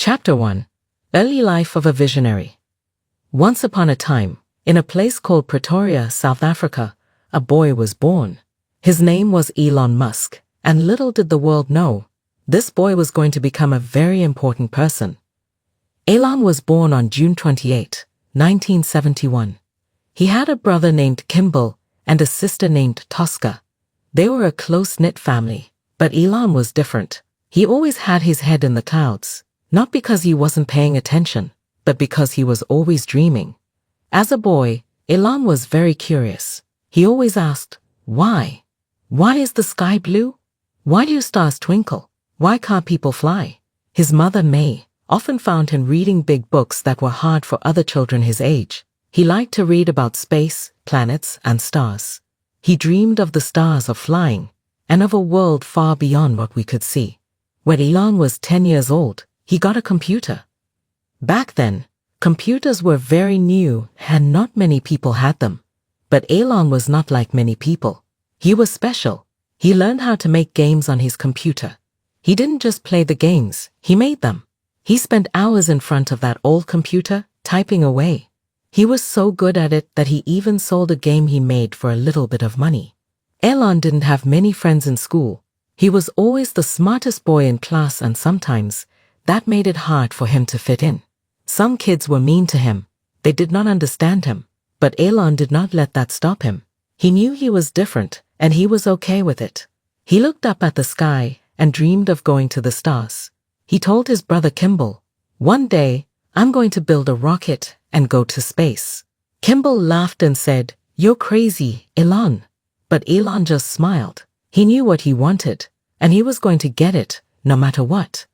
Chapter 1. Early Life of a Visionary. Once upon a time, in a place called Pretoria, South Africa, a boy was born. His name was Elon Musk, and little did the world know, this boy was going to become a very important person. Elon was born on June 28, 1971. He had a brother named Kimball and a sister named Tosca. They were a close-knit family, but Elon was different. He always had his head in the clouds. Not because he wasn't paying attention, but because he was always dreaming. As a boy, Elon was very curious. He always asked, why? Why is the sky blue? Why do stars twinkle? Why can't people fly? His mother, May, often found him reading big books that were hard for other children his age. He liked to read about space, planets, and stars. He dreamed of the stars of flying, and of a world far beyond what we could see. When Elon was 10 years old, he got a computer. Back then, computers were very new and not many people had them. But Elon was not like many people. He was special. He learned how to make games on his computer. He didn't just play the games, he made them. He spent hours in front of that old computer, typing away. He was so good at it that he even sold a game he made for a little bit of money. Elon didn't have many friends in school. He was always the smartest boy in class, and sometimes that made it hard for him to fit in. Some kids were mean to him. They did not understand him. But Elon did not let that stop him. He knew he was different, and he was okay with it. He looked up at the sky and dreamed of going to the stars. He told his brother Kimball, "One day, I'm going to build a rocket and go to space." Kimball laughed and said, "You're crazy, Elon." But Elon just smiled. He knew what he wanted, and he was going to get it, no matter what.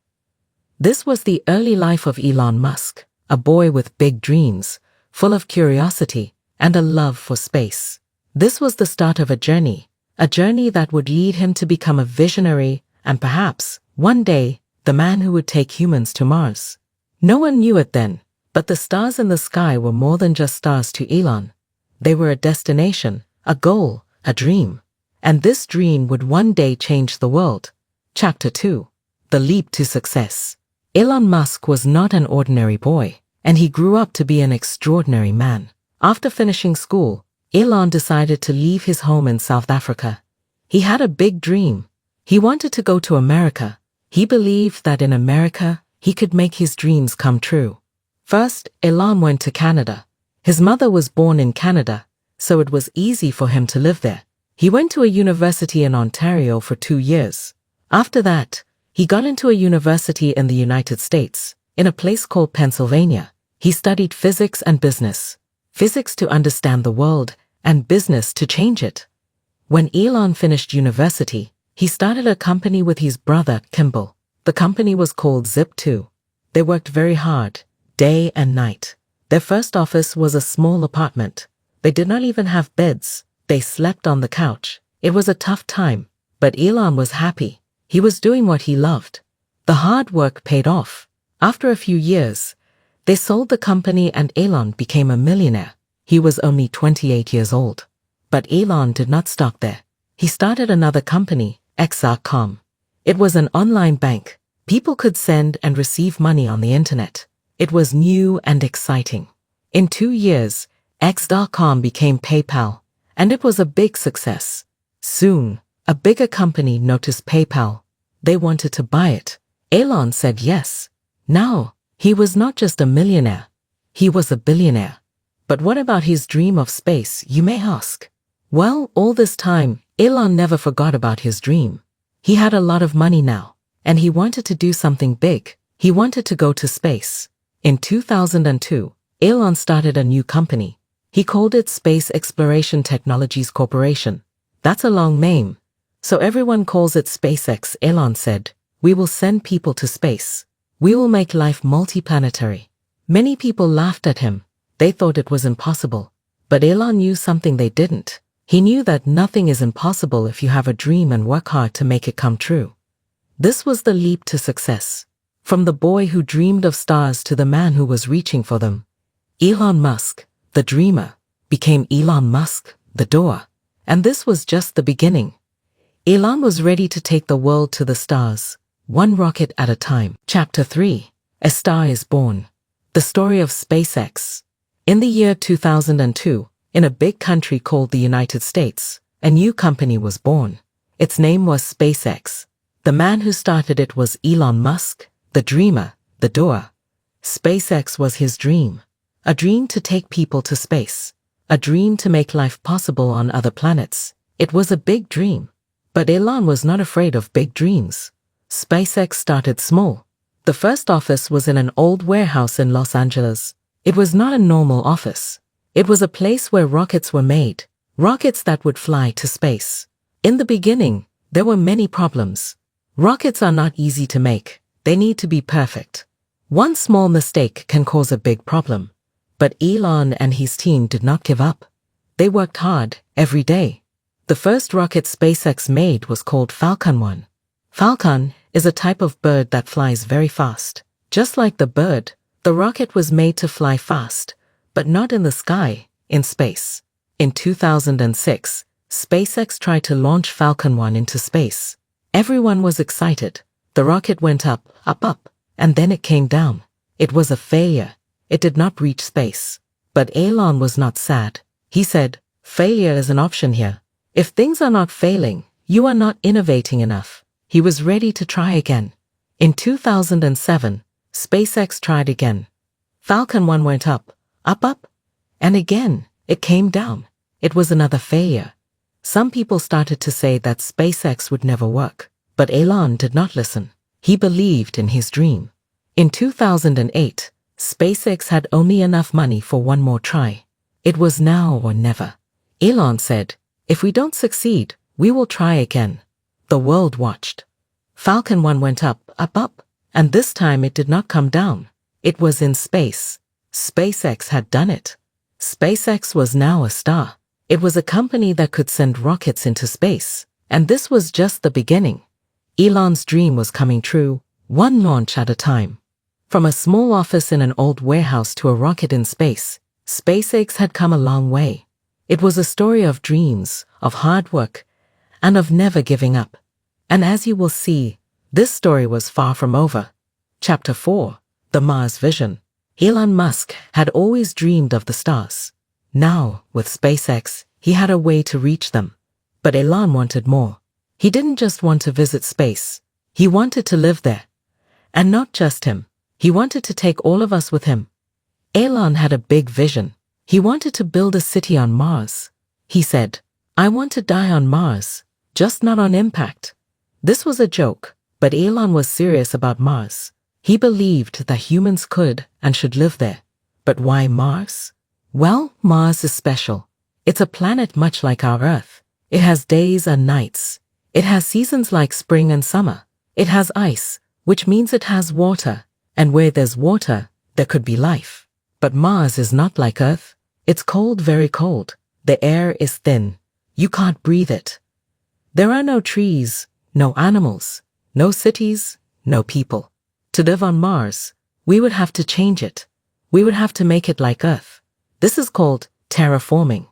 This was the early life of Elon Musk, a boy with big dreams, full of curiosity and a love for space. This was the start of a journey that would lead him to become a visionary and perhaps, one day, the man who would take humans to Mars. No one knew it then, but the stars in the sky were more than just stars to Elon. They were a destination, a goal, a dream. And this dream would one day change the world. Chapter 2. The Leap to Success. Elon Musk was not an ordinary boy, and he grew up to be an extraordinary man. After finishing school, Elon decided to leave his home in South Africa. He had a big dream. He wanted to go to America. He believed that in America, he could make his dreams come true. First, Elon went to Canada. His mother was born in Canada, so it was easy for him to live there. He went to a university in Ontario for 2 years. After that, he got into a university in the United States, in a place called Pennsylvania. He studied physics and business. Physics to understand the world, and business to change it. When Elon finished university, he started a company with his brother, Kimball. The company was called Zip2. They worked very hard, day and night. Their first office was a small apartment. They did not even have beds. They slept on the couch. It was a tough time, but Elon was happy. He was doing what he loved. The hard work paid off. After a few years, they sold the company and Elon became a millionaire. He was only 28 years old. But Elon did not stop there. He started another company, X.com. It was an online bank. People could send and receive money on the internet. It was new and exciting. In 2 years, X.com became PayPal, and it was a big success. Soon, a bigger company noticed PayPal. They wanted to buy it. Elon said yes. Now, he was not just a millionaire. He was a billionaire. But what about his dream of space, you may ask? Well, all this time, Elon never forgot about his dream. He had a lot of money now, and he wanted to do something big. He wanted to go to space. In 2002, Elon started a new company. He called it Space Exploration Technologies Corporation. That's a long name, so everyone calls it SpaceX. Elon said, "We will send people to space. We will make life multiplanetary." Many people laughed at him. They thought it was impossible. But Elon knew something they didn't. He knew that nothing is impossible if you have a dream and work hard to make it come true. This was the leap to success. From the boy who dreamed of stars to the man who was reaching for them. Elon Musk, the dreamer, became Elon Musk, the doer. And this was just the beginning. Elon was ready to take the world to the stars, one rocket at a time. Chapter 3. A star is born. The story of SpaceX. In the year 2002, in a big country called the United States, a new company was born. Its name was SpaceX. The man who started it was Elon Musk, the dreamer, the doer. SpaceX was his dream. A dream to take people to space. A dream to make life possible on other planets. It was a big dream. But Elon was not afraid of big dreams. SpaceX started small. The first office was in an old warehouse in Los Angeles. It was not a normal office. It was a place where rockets were made, rockets that would fly to space. In the beginning, there were many problems. Rockets are not easy to make. They need to be perfect. One small mistake can cause a big problem. But Elon and his team did not give up. They worked hard every day. The first rocket SpaceX made was called Falcon 1. Falcon is a type of bird that flies very fast. Just like the bird, the rocket was made to fly fast, but not in the sky, in space. In 2006, SpaceX tried to launch Falcon 1 into space. Everyone was excited. The rocket went up, and then it came down. It was a failure. It did not reach space. But Elon was not sad. He said, "Failure is an option here. If things are not failing, you are not innovating enough." He was ready to try again. In 2007, SpaceX tried again. Falcon 1 went up, and again, it came down. It was another failure. Some people started to say that SpaceX would never work, but Elon did not listen. He believed in his dream. In 2008, SpaceX had only enough money for one more try. It was now or never. Elon said, "If we don't succeed, we will try again." The world watched. Falcon 1 went up, and this time it did not come down. It was in space. SpaceX had done it. SpaceX was now a star. It was a company that could send rockets into space, and this was just the beginning. Elon's dream was coming true, one launch at a time. From a small office in an old warehouse to a rocket in space, SpaceX had come a long way. It was a story of dreams, of hard work, and of never giving up. And as you will see, this story was far from over. Chapter 4. The Mars Vision. Elon Musk had always dreamed of the stars. Now, with SpaceX, he had a way to reach them. But Elon wanted more. He didn't just want to visit space. He wanted to live there. And not just him. He wanted to take all of us with him. Elon had a big vision. He wanted to build a city on Mars. He said, "I want to die on Mars, just not on impact." This was a joke, but Elon was serious about Mars. He believed that humans could and should live there. But why Mars? Well, Mars is special. It's a planet much like our Earth. It has days and nights. It has seasons like spring and summer. It has ice, which means it has water. And where there's water, there could be life. But Mars is not like Earth. It's cold, very cold. The air is thin. You can't breathe it. There are no trees, no animals, no cities, no people. To live on Mars, we would have to change it. We would have to make it like Earth. This is called terraforming.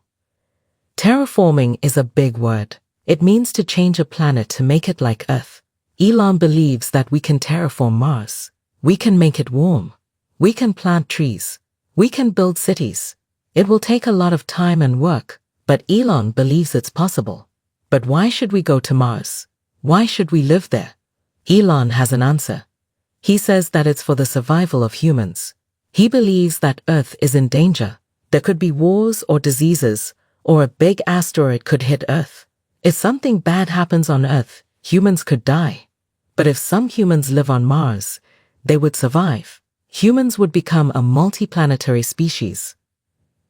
Terraforming is a big word. It means to change a planet to make it like Earth. Elon believes that we can terraform Mars. We can make it warm. We can plant trees. We can build cities. It will take a lot of time and work, but Elon believes it's possible. But why should we go to Mars? Why should we live there? Elon has an answer. He says that it's for the survival of humans. He believes that Earth is in danger. There could be wars or diseases, or a big asteroid could hit Earth. If something bad happens on Earth, humans could die. But if some humans live on Mars, they would survive. Humans would become a multiplanetary species.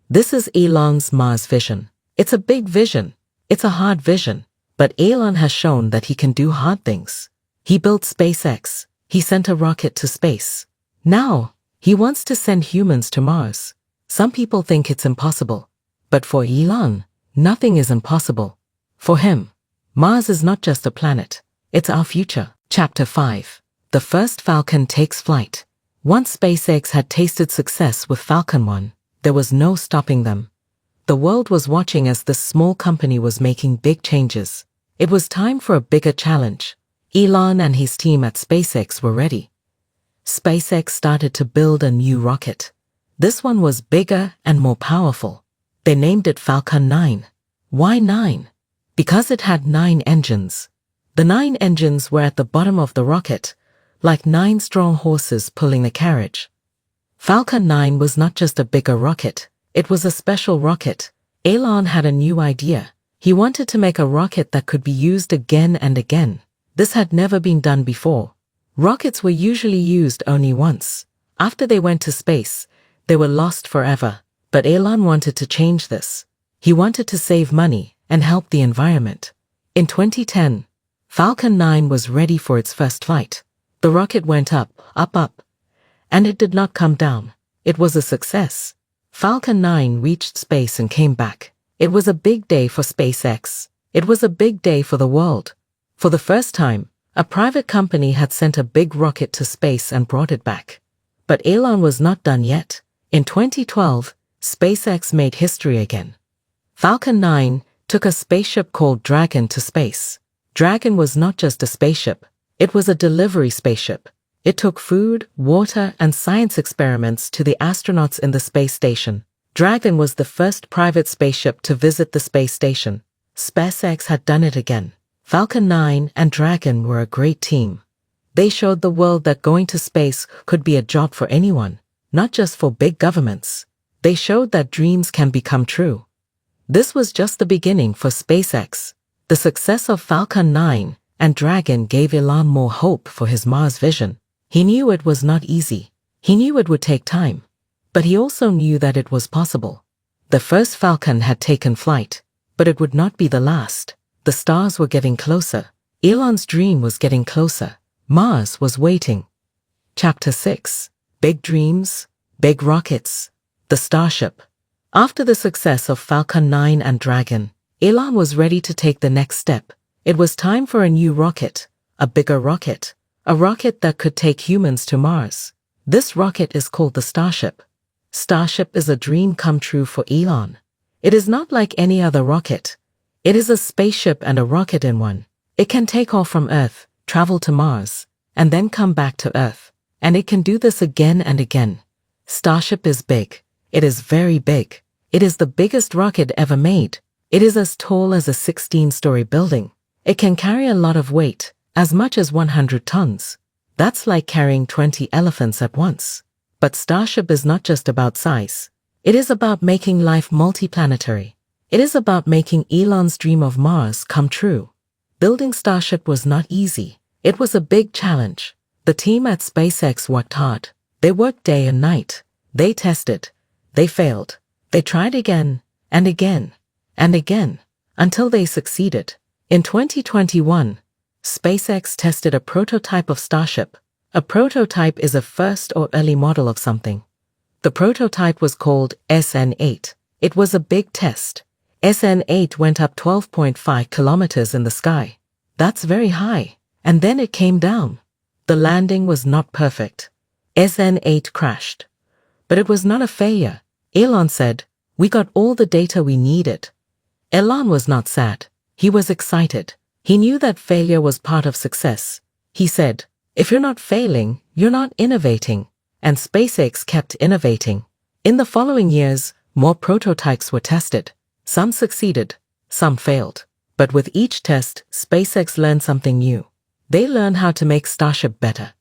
This is Elon's Mars vision. It's a big vision. It's a hard vision. But Elon has shown that he can do hard things. He built SpaceX. He sent a rocket to space. Now, he wants to send humans to Mars. Some people think it's impossible. But for Elon, nothing is impossible. For him, Mars is not just a planet. It's our future. Chapter 5. The first Falcon takes flight. Once SpaceX had tasted success with Falcon 1, there was no stopping them. The world was watching as this small company was making big changes. It was time for a bigger challenge. Elon and his team at SpaceX were ready. SpaceX started to build a new rocket. This one was bigger and more powerful. They named it Falcon 9. Why 9? Because it had 9 engines. The 9 engines were at the bottom of the rocket, like 9 strong horses pulling the carriage. Falcon 9 was not just a bigger rocket, it was a special rocket. Elon had a new idea. He wanted to make a rocket that could be used again and again. This had never been done before. Rockets were usually used only once. After they went to space, they were lost forever. But Elon wanted to change this. He wanted to save money and help the environment. In 2010, Falcon 9 was ready for its first flight. The rocket went up, and it did not come down. It was a success. Falcon 9 reached space and came back. It was a big day for SpaceX. It was a big day for the world. For the first time, a private company had sent a big rocket to space and brought it back. But Elon was not done yet. In 2012, SpaceX made history again. Falcon 9 took a spaceship called Dragon to space. Dragon was not just a spaceship. It was a delivery spaceship. It took food, water, and science experiments to the astronauts in the space station. Dragon was the first private spaceship to visit the space station. SpaceX had done it again. Falcon 9 and Dragon were a great team. They showed the world that going to space could be a job for anyone, not just for big governments. They showed that dreams can become true. This was just the beginning for SpaceX. The success of Falcon 9 and Dragon gave Elon more hope for his Mars vision. He knew it was not easy. He knew it would take time. But he also knew that it was possible. The first Falcon had taken flight, but it would not be the last. The stars were getting closer. Elon's dream was getting closer. Mars was waiting. Chapter 6. Big Dreams, Big Rockets. The Starship. After the success of Falcon 9 and Dragon, Elon was ready to take the next step. It was time for a new rocket, a bigger rocket, a rocket that could take humans to Mars. This rocket is called the Starship. Starship is a dream come true for Elon. It is not like any other rocket. It is a spaceship and a rocket in one. It can take off from Earth, travel to Mars, and then come back to Earth. And it can do this again and again. Starship is big. It is very big. It is the biggest rocket ever made. It is as tall as a 16-story building. It can carry a lot of weight, as much as 100 tons. That's like carrying 20 elephants at once. But Starship is not just about size. It is about making life multiplanetary. It is about making Elon's dream of Mars come true. Building Starship was not easy. It was a big challenge. The team at SpaceX worked hard. They worked day and night. They tested. They failed. They tried again, and again, and again, until they succeeded. In 2021, SpaceX tested a prototype of Starship. A prototype is a first or early model of something. The prototype was called SN8. It was a big test. SN8 went up 12.5 kilometers in the sky. That's very high. And then it came down. The landing was not perfect. SN8 crashed. But it was not a failure. Elon said, "We got all the data we needed." Elon was not sad. He was excited. He knew that failure was part of success. He said, "If you're not failing, you're not innovating." And SpaceX kept innovating. In the following years, more prototypes were tested. Some succeeded, some failed. But with each test, SpaceX learned something new. They learned how to make Starship better.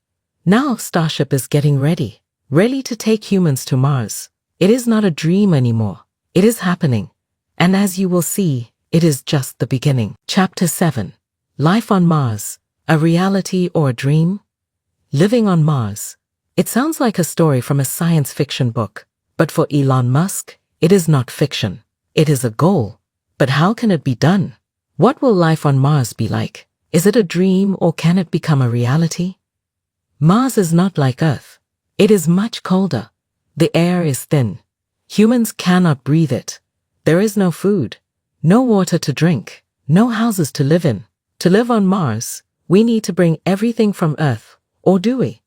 Now Starship is getting ready to take humans to Mars. It is not a dream anymore. It is happening. And as you will see, it is just the beginning. Chapter 7. Life on Mars, a reality or a dream? Living on Mars. It sounds like a story from a science fiction book. But for Elon Musk, it is not fiction. It is a goal. But how can it be done? What will life on Mars be like? Is it a dream or can it become a reality? Mars is not like Earth. It is much colder. The air is thin. Humans cannot breathe it. There is no food, no water to drink, no houses to live in. To live on Mars, we need to bring everything from Earth, or do we?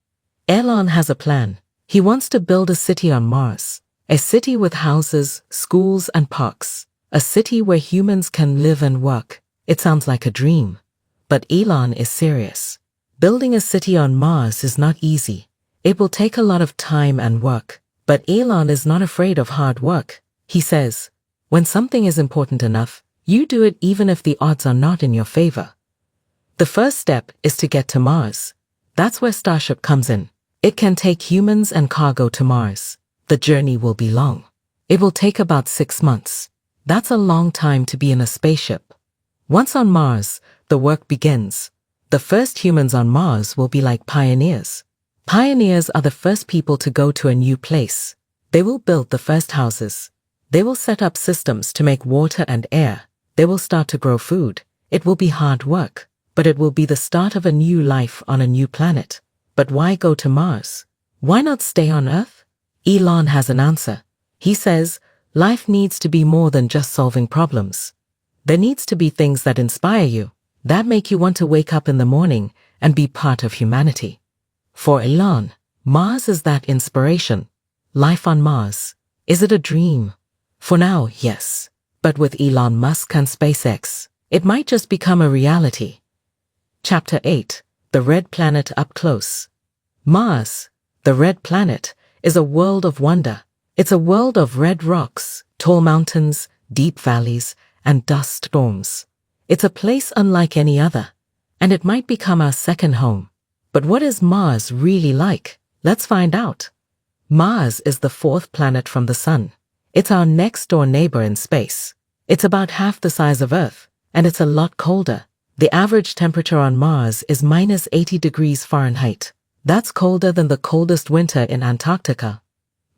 Elon has a plan. He wants to build a city on Mars. A city with houses, schools, and parks. A city where humans can live and work. It sounds like a dream. But Elon is serious. Building a city on Mars is not easy. It will take a lot of time and work, but Elon is not afraid of hard work. He says, when something is important enough, you do it even if the odds are not in your favor. The first step is to get to Mars. That's where Starship comes in. It can take humans and cargo to Mars. The journey will be long. It will take about 6 months. That's a long time to be in a spaceship. Once on Mars, the work begins. The first humans on Mars will be like pioneers. Pioneers are the first people to go to a new place. They will build the first houses. They will set up systems to make water and air. They will start to grow food. It will be hard work, but it will be the start of a new life on a new planet. But why go to Mars? Why not stay on Earth? Elon has an answer. He says, life needs to be more than just solving problems. There needs to be things that inspire you, that make you want to wake up in the morning and be part of humanity. For Elon, Mars is that inspiration. Life on Mars. Is it a dream? For now, yes. But with Elon Musk and SpaceX, it might just become a reality. Chapter 8. The Red Planet Up Close. Mars, the red planet, is a world of wonder. It's a world of red rocks, tall mountains, deep valleys, and dust storms. It's a place unlike any other, and it might become our second home. But what is Mars really like? Let's find out. Mars is the 4th planet from the Sun. It's our next-door neighbor in space. It's about half the size of Earth, and it's a lot colder. The average temperature on Mars is minus 80 degrees Fahrenheit. That's colder than the coldest winter in Antarctica.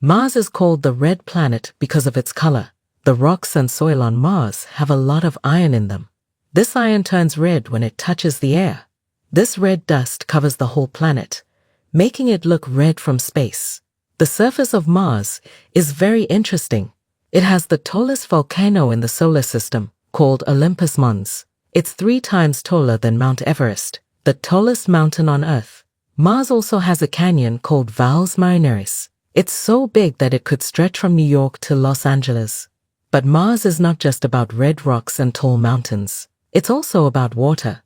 Mars is called the red planet because of its color. The rocks and soil on Mars have a lot of iron in them. This iron turns red when it touches the air. This red dust covers the whole planet, making it look red from space. The surface of Mars is very interesting. It has the tallest volcano in the solar system, called Olympus Mons. It's 3 times taller than Mount Everest, the tallest mountain on Earth. Mars also has a canyon called Valles Marineris. It's so big that it could stretch from New York to Los Angeles. But Mars is not just about red rocks and tall mountains. It's also about water.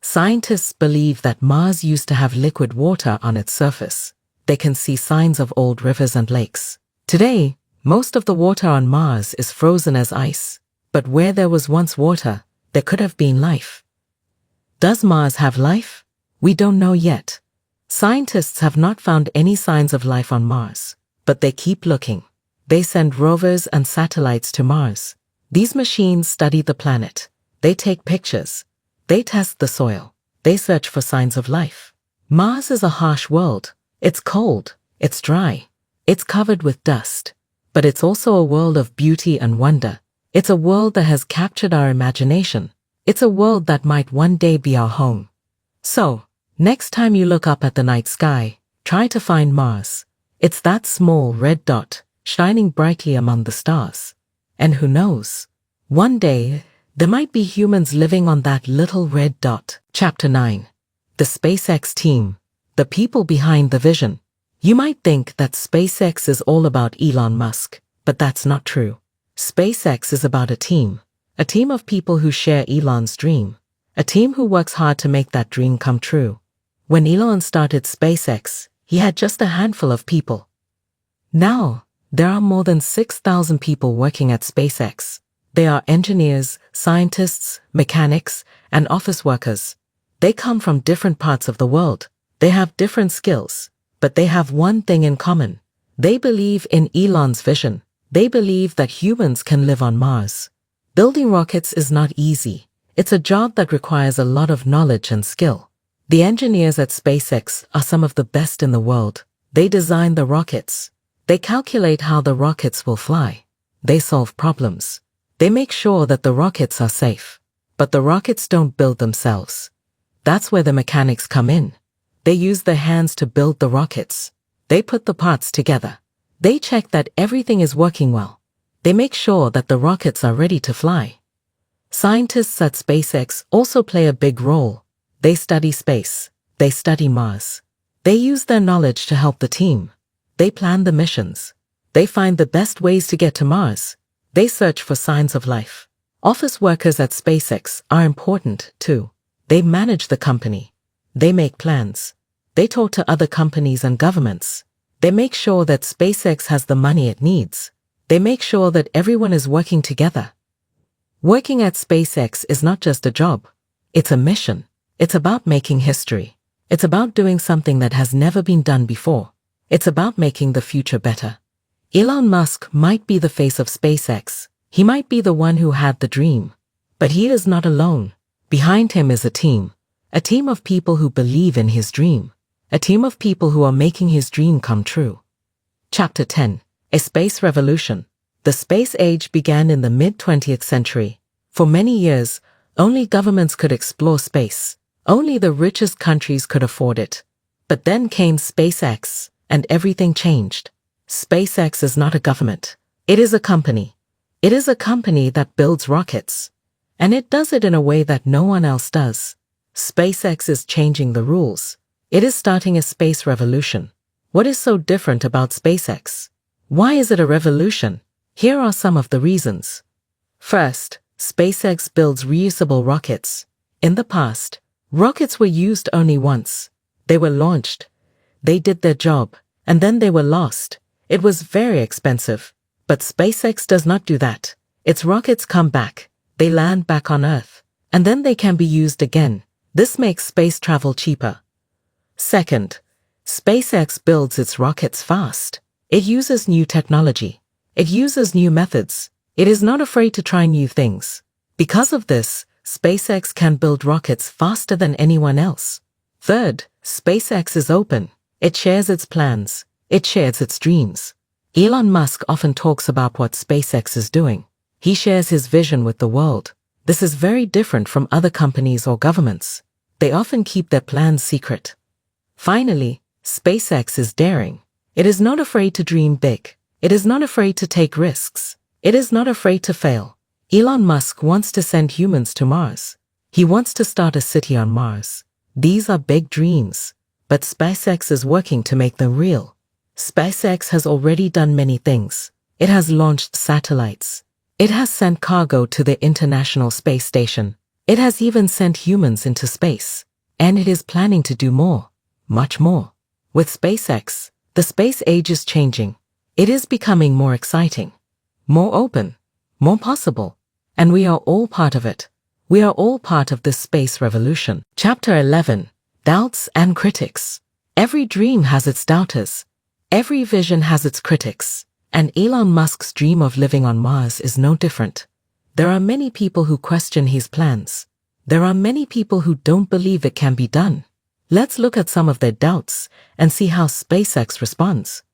Scientists believe that Mars used to have liquid water on its surface. They can see signs of old rivers and lakes. Today, most of the water on Mars is frozen as ice. But where there was once water, there could have been life. Does Mars have life? We don't know yet. Scientists have not found any signs of life on Mars, but they keep looking. They send rovers and satellites to Mars. These machines study the planet. They take pictures. They test the soil. They search for signs of life. Mars is a harsh world. It's cold. It's dry. It's covered with dust. But it's also a world of beauty and wonder. It's a world that has captured our imagination. It's a world that might one day be our home. So, next time you look up at the night sky, try to find Mars. It's that small red dot, shining brightly among the stars. And who knows? One day, there might be humans living on that little red dot. Chapter 9. The SpaceX team. The people behind the vision. You might think that SpaceX is all about Elon Musk, but that's not true. SpaceX is about a team of people who share Elon's dream, a team who works hard to make that dream come true. When Elon started SpaceX, he had just a handful of people. Now, there are more than 6,000 people working at SpaceX. They are engineers, scientists, mechanics, and office workers. They come from different parts of the world. They have different skills, but they have one thing in common. They believe in Elon's vision. They believe that humans can live on Mars. Building rockets is not easy. It's a job that requires a lot of knowledge and skill. The engineers at SpaceX are some of the best in the world. They design the rockets. They calculate how the rockets will fly. They solve problems. They make sure that the rockets are safe. But the rockets don't build themselves. That's where the mechanics come in. They use their hands to build the rockets. They put the parts together. They check that everything is working well. They make sure that the rockets are ready to fly. Scientists at SpaceX also play a big role. They study space. They study Mars. They use their knowledge to help the team. They plan the missions. They find the best ways to get to Mars. They search for signs of life. Office workers at SpaceX are important too. They manage the company. They make plans. They talk to other companies and governments. They make sure that SpaceX has the money it needs. They make sure that everyone is working together. Working at SpaceX is not just a job. It's a mission. It's about making history. It's about doing something that has never been done before. It's about making the future better. Elon Musk might be the face of SpaceX. He might be the one who had the dream. But he is not alone. Behind him is a team of people who believe in his dream. A team of people who are making his dream come true. Chapter 10. A Space Revolution. The space age began in the mid-20th century. For many years, only governments could explore space. Only the richest countries could afford it. But then came SpaceX, and everything changed. SpaceX is not a government. It is a company. It is a company that builds rockets. And it does it in a way that no one else does. SpaceX is changing the rules. It is starting a space revolution. What is so different about SpaceX? Why is it a revolution? Here are some of the reasons. First, SpaceX builds reusable rockets. In the past, rockets were used only once. They were launched. They did their job, and then they were lost. It was very expensive. But SpaceX does not do that. Its rockets come back. They land back on Earth. And then they can be used again. This makes space travel cheaper. Second, SpaceX builds its rockets fast. It uses new technology. It uses new methods. It is not afraid to try new things. Because of this, SpaceX can build rockets faster than anyone else. Third, SpaceX is open. It shares its plans. It shares its dreams. Elon Musk often talks about what SpaceX is doing. He shares his vision with the world. This is very different from other companies or governments. They often keep their plans secret. Finally, SpaceX is daring. It is not afraid to dream big. It is not afraid to take risks. It is not afraid to fail. Elon Musk wants to send humans to Mars. He wants to start a city on Mars. These are big dreams, but SpaceX is working to make them real. SpaceX has already done many things. It has launched satellites. It has sent cargo to the International Space Station. It has even sent humans into space. And it is planning to do more, much more. With SpaceX, the space age is changing. It is becoming more exciting, more open, more possible. And we are all part of it. We are all part of this space revolution. Chapter 11. Doubts and Critics. Every dream has its doubters. Every vision has its critics. And Elon Musk's dream of living on Mars is no different. There are many people who question his plans. There are many people who don't believe it can be done. Let's look at some of their doubts and see how SpaceX responds.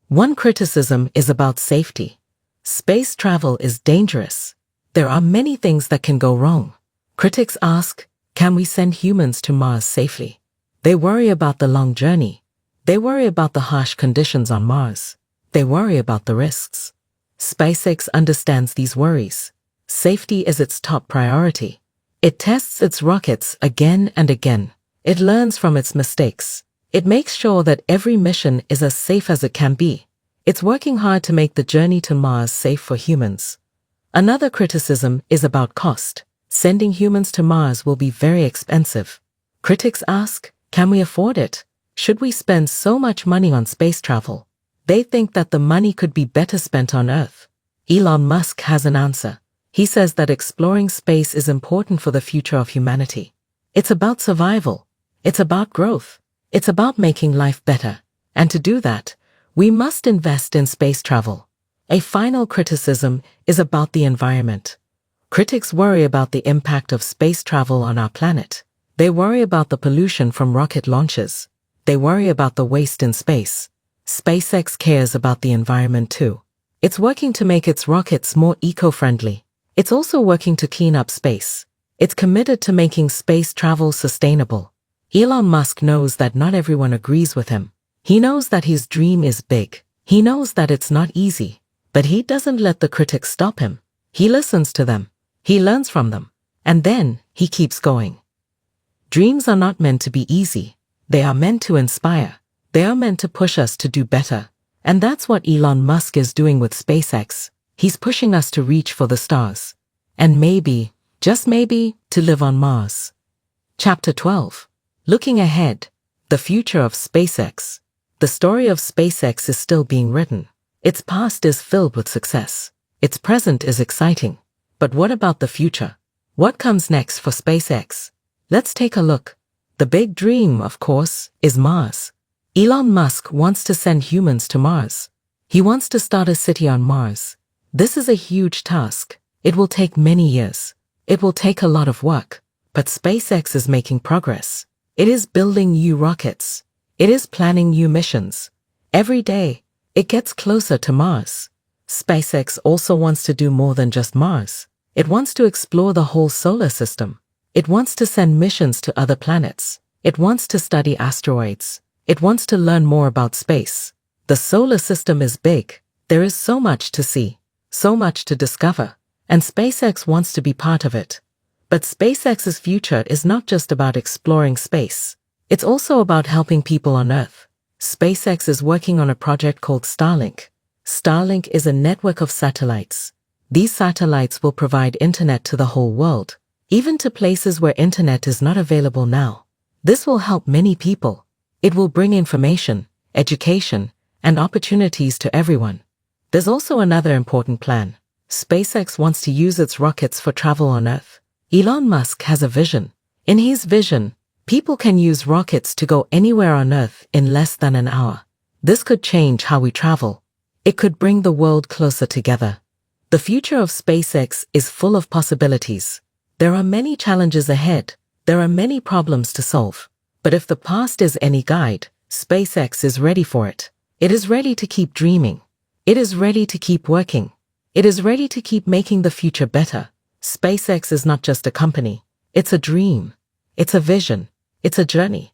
One criticism is about safety. Space travel is dangerous. There are many things that can go wrong. Critics ask, can we send humans to Mars safely? They worry about the long journey. They worry about the harsh conditions on Mars. They worry about the risks. SpaceX understands these worries. Safety is its top priority. It tests its rockets again and again. It learns from its mistakes. It makes sure that every mission is as safe as it can be. It's working hard to make the journey to Mars safe for humans. Another criticism is about cost. Sending humans to Mars will be very expensive. Critics ask, can we afford it? Should we spend so much money on space travel? They think that the money could be better spent on Earth. Elon Musk has an answer. He says that exploring space is important for the future of humanity. It's about survival. It's about growth. It's about making life better. And to do that, we must invest in space travel. A final criticism is about the environment. Critics worry about the impact of space travel on our planet. They worry about the pollution from rocket launches. They worry about the waste in space. SpaceX cares about the environment too. It's working to make its rockets more eco-friendly. It's also working to clean up space. It's committed to making space travel sustainable. Elon Musk knows that not everyone agrees with him. He knows that his dream is big. He knows that it's not easy. But he doesn't let the critics stop him. He listens to them. He learns from them. And then he keeps going. Dreams are not meant to be easy. They are meant to inspire. They are meant to push us to do better. And that's what Elon Musk is doing with SpaceX. He's pushing us to reach for the stars. And maybe, just maybe, to live on Mars. Chapter 12. Looking ahead. The future of SpaceX. The story of SpaceX is still being written. Its past is filled with success. Its present is exciting. But what about the future? What comes next for SpaceX? Let's take a look. The big dream, of course, is Mars. Elon Musk wants to send humans to Mars. He wants to start a city on Mars. This is a huge task. It will take many years. It will take a lot of work. But SpaceX is making progress. It is building new rockets. It is planning new missions. Every day, it gets closer to Mars. SpaceX also wants to do more than just Mars. It wants to explore the whole solar system. It wants to send missions to other planets. It wants to study asteroids. It wants to learn more about space. The solar system is big. There is so much to see, so much to discover, and SpaceX wants to be part of it. But SpaceX's future is not just about exploring space. It's also about helping people on Earth. SpaceX is working on a project called Starlink. Starlink is a network of satellites. These satellites will provide internet to the whole world, even to places where internet is not available now. This will help many people. It will bring information, education, and opportunities to everyone. There's also another important plan. SpaceX wants to use its rockets for travel on Earth. Elon Musk has a vision. In his vision, people can use rockets to go anywhere on Earth in less than an hour. This could change how we travel. It could bring the world closer together. The future of SpaceX is full of possibilities. There are many challenges ahead. There are many problems to solve. But if the past is any guide, SpaceX is ready for it. It is ready to keep dreaming. It is ready to keep working. It is ready to keep making the future better. SpaceX is not just a company. It's a dream. It's a vision. It's a journey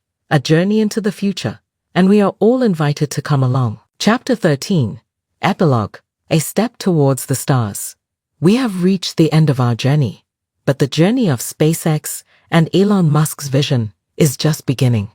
into the future. And we are all invited to come along. Chapter 13. Epilogue. A step towards the stars. We have reached the end of our journey. But the journey of SpaceX and Elon Musk's vision is just beginning.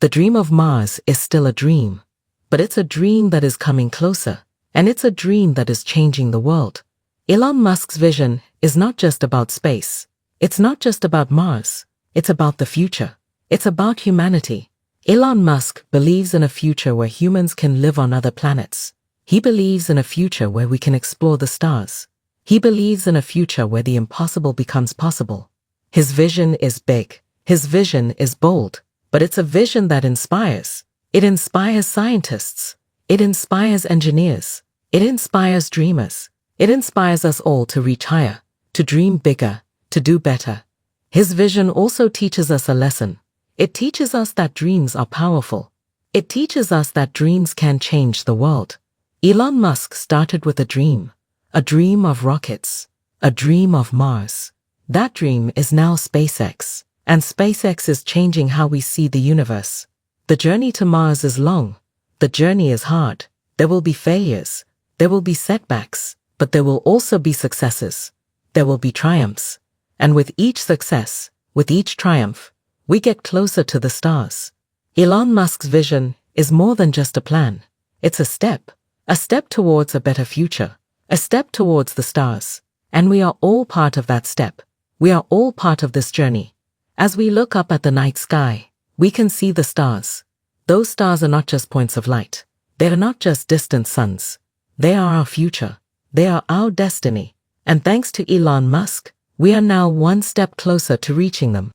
The dream of Mars is still a dream. But it's a dream that is coming closer. And it's a dream that is changing the world. Elon Musk's vision is not just about space. It's not just about Mars. It's about the future. It's about humanity. Elon Musk believes in a future where humans can live on other planets. He believes in a future where we can explore the stars. He believes in a future where the impossible becomes possible. His vision is big. His vision is bold. But it's a vision that inspires. It inspires scientists. It inspires engineers. It inspires dreamers. It inspires us all to reach higher, to dream bigger, to do better. His vision also teaches us a lesson. It teaches us that dreams are powerful. It teaches us that dreams can change the world. Elon Musk started with a dream of rockets, a dream of Mars. That dream is now SpaceX, and SpaceX is changing how we see the universe. The journey to Mars is long. The journey is hard. There will be failures. There will be setbacks, but there will also be successes. There will be triumphs. And with each success, with each triumph, we get closer to the stars. Elon Musk's vision is more than just a plan. It's a step towards a better future, a step towards the stars. And we are all part of that step. We are all part of this journey. As we look up at the night sky, we can see the stars. Those stars are not just points of light. They are not just distant suns. They are our future. They are our destiny. And thanks to Elon Musk, we are now one step closer to reaching them.